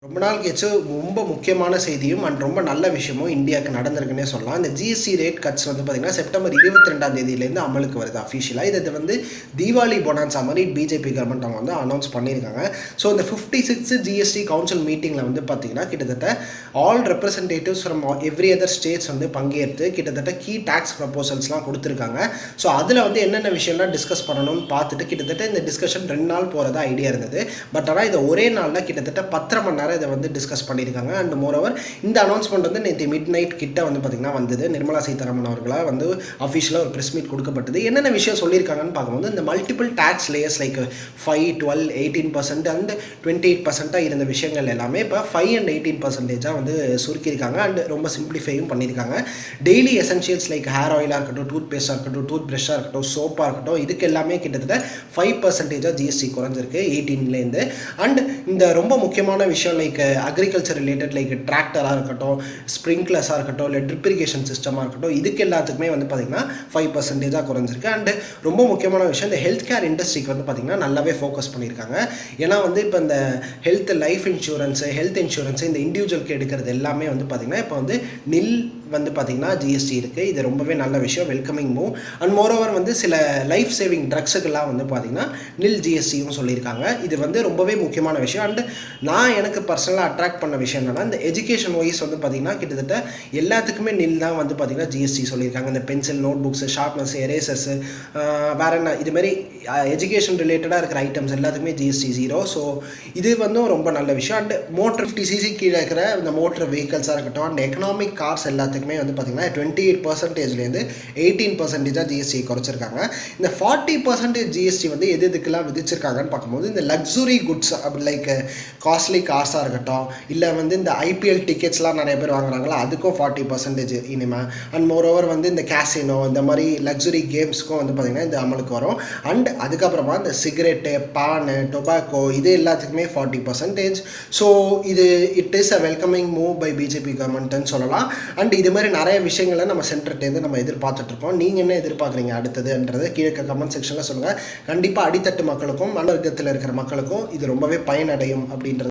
ரொம்ப நாள் கழிச்சு ரொம்ப முக்கியமான செய்தியும் அண்ட் ரொம்ப நல்ல விஷயமும் இந்தியாவுக்கு நடந்திருக்குன்னே சொல்லலாம். இந்த ஜிஎஸ்டி ரேட் கட்ஸ் வந்து பார்த்திங்கன்னா செப்டம்பர் 22ஆம் தேதியிலேருந்து அமலுக்கு வருது அஃபிஷியலாக. இது வந்து தீபாவளி போனான்ஸா மாதிரி பிஜேபி கவர்மெண்ட் அவங்க வந்து அனௌன்ஸ் பண்ணியிருக்காங்க. ஸோ இந்த 56th ஜிஎஸ்டி கவுன்சில் மீட்டிங்கில் வந்து பார்த்திங்கன்னா கிட்டத்தட்ட all representatives from every other states வந்து பங்கேற்று கிட்டத்தட்ட கீ டேக்ஸ் ப்ரப்போசல்ஸ்லாம் கொடுத்துருக்காங்க. ஸோ அதில் வந்து என்னென்ன விஷயம்லாம் டிஸ்கஸ் பண்ணணும்னு பார்த்துட்டு கிட்டத்தட்ட இந்த டிஸ்கஷன் 2 நாள் போகிறதா ஐடியா இருந்தது. பட் ஆனால் இதை ஒரே நாளில் கிட்டத்தட்ட 10 மணி நேரம் இதை வந்து டிஸ்கஸ் பண்ணியிருக்காங்க. அண்ட் மோரோவர் இந்த அனௌன்ஸ்மெண்ட் வந்து நேற்று மிட் நைட் கிட்ட வந்து பார்த்திங்கன்னா வந்தது. நிர்மலா சீதாராமன் அவர்களாக வந்து அஃபிஷியலாக ஒரு ப்ரெஸ் மீட் கொடுக்கப்பட்டது. என்னென்ன விஷயம் சொல்லியிருக்காங்கன்னு பார்க்கும்போது இந்த multiple tax layers like 5, 12, 18% and 28% இருந்த விஷயங்கள் எல்லாமே இப்போ 5 and 18% வந்து சுருக்கியிருக்காங்க. அண்ட் ரொம்ப சிம்பிளிஃபையும் பண்ணியிருக்காங்க. டெய்லி எசென்ஷியல்ஸ் லைக் ஹேர் ஆயிலாக இருக்கட்டும், டூத் பேஸ்டாக இருக்கட்டும், டூத் ப்ரஷ்ஷாக இருக்கட்டும், சோப்பாக இருக்கட்டும், இதுக்கு எல்லாமே கிட்டத்தட்ட 5% ஜிஎஸ்டி குறைஞ்சிருக்கு 18லேருந்து. அண்ட் இந்த ரொம்ப முக்கியமான விஷயம் லைக் அக்ரிகல்ச்சர் ரிலேட்டட் லைக் டிராக்டராக இருக்கட்டும், ஸ்ப்ரிங்க்லர்ஸாக இருக்கட்டும், இல்லை ட்ரிப் இரிகேஷன் சிஸ்டமாக இருக்கட்டும், இதுக்கு எல்லாத்துக்குமே வந்து பார்த்திங்கன்னா 5% குறைஞ்சிருக்கு. அண்ட் ரொம்ப முக்கியமான விஷயம் இந்த ஹெல்த் கேர் இண்டஸ்ட்ரிக்கு வந்து பார்த்திங்கன்னா நல்லாவே ஃபோக்கஸ் பண்ணியிருக்காங்க. ஏன்னா வந்து இப்போ இந்த லைஃப் இன்சூரன்ஸு, ஹெல்த் இன்சூரன்ஸு இந்த இண்டிவிஜுவலுக்கு எடுக்கிறது எல்லாமே வந்து பார்த்திங்கன்னா இப்போ வந்து நில் வந்து பார்த்திங்கன்னா ஜிஎஸ்டி இருக்குது. இது ரொம்பவே நல்ல விஷயம், வெல்கமிங் மூவ். அண்ட் மோரோவர் வந்து சில லைஃப் சேவிங் ட்ரக்ஸுக்கெல்லாம் வந்து பார்த்திங்கன்னா நில் ஜிஎஸ்டியும் சொல்லியிருக்காங்க. இது வந்து ரொம்பவே முக்கியமான விஷயம். அண்ட் நான் எனக்கு பர்சனலாக அட்ராக்ட் பண்ண விஷயம் என்னென்னா இந்த எஜுகேஷன் வைஸ் வந்து பார்த்திங்கன்னா கிட்டத்தட்ட எல்லாத்துக்குமே நில் தான் வந்து பார்த்திங்கன்னா ஜிஎஸ்டி சொல்லியிருக்காங்க. இந்த பென்சில், நோட் புக்ஸு, ஷார்ப்னஸ், எரேசர்ஸு, வேறு என்ன இதுமாரி எஜுகேஷன் ரிலேட்டடாக இருக்கிற ஐட்டம்ஸ் எல்லாத்துக்குமே ஜிஎஸ்டி 0. ஸோ இது வந்து ரொம்ப நல்ல விஷயம். அண்ட் மோட்டர் 50cc கீழே இருக்கிற இந்த மோட்டர் வெஹிக்கல்ஸாக இருக்கட்டும் அண்ட் எக்கனாமிக் கார்ஸ் எல்லாத்துக்குமே வந்து பார்த்திங்கன்னா 28%லேருந்து 18% ஜிஎஸ்டி குறைச்சிருக்காங்க. இந்த 40% ஜிஎஸ்டி வந்து எதுக்கெல்லாம் விதிச்சிருக்காங்கன்னு பார்க்கும்போது இந்த லக்ஸுரி குட்ஸ் அப்படி லைக் காஸ்ட்லி கார்ஸாக இருக்கட்டும், இல்லை வந்து இந்த ஐபிஎல் டிக்கெட்ஸ்லாம் நிறைய பேர் வாங்குறாங்களா அதுக்கும் 40% இனிமேல். அண்ட் மோரோவர் வந்து இந்த கேசினோ இந்த மாதிரி லக்ஸுரி கேம்ஸ்க்கும் வந்து பார்த்திங்கன்னா இந்த அமலுக்கு வரும். அண்ட் அதுக்கப்புறமா இந்த சிகரெட்டு, பானு, டொபாக்கோ இது எல்லாத்துக்குமே 40%. ஸோ இது it is a welcoming move by BJP கவர்மெண்ட்னு சொல்லலாம். அண்ட் இது மாதிரி நிறைய விஷயங்களை நம்ம சென்டர்லேருந்து நம்ம எதிர்பார்த்துட்ருக்கோம். நீங்கள் என்ன எதிர்பார்க்குறீங்க அடுத்ததுன்றது கீழே கமெண்ட் செக்ஷனில் சொல்லுங்கள். கண்டிப்பாக அடித்தட்டு மக்களுக்கும் மனவர்க்கத்தில் இருக்கிற மக்களுக்கும் இது ரொம்பவே பயனடையும் அப்படின்றது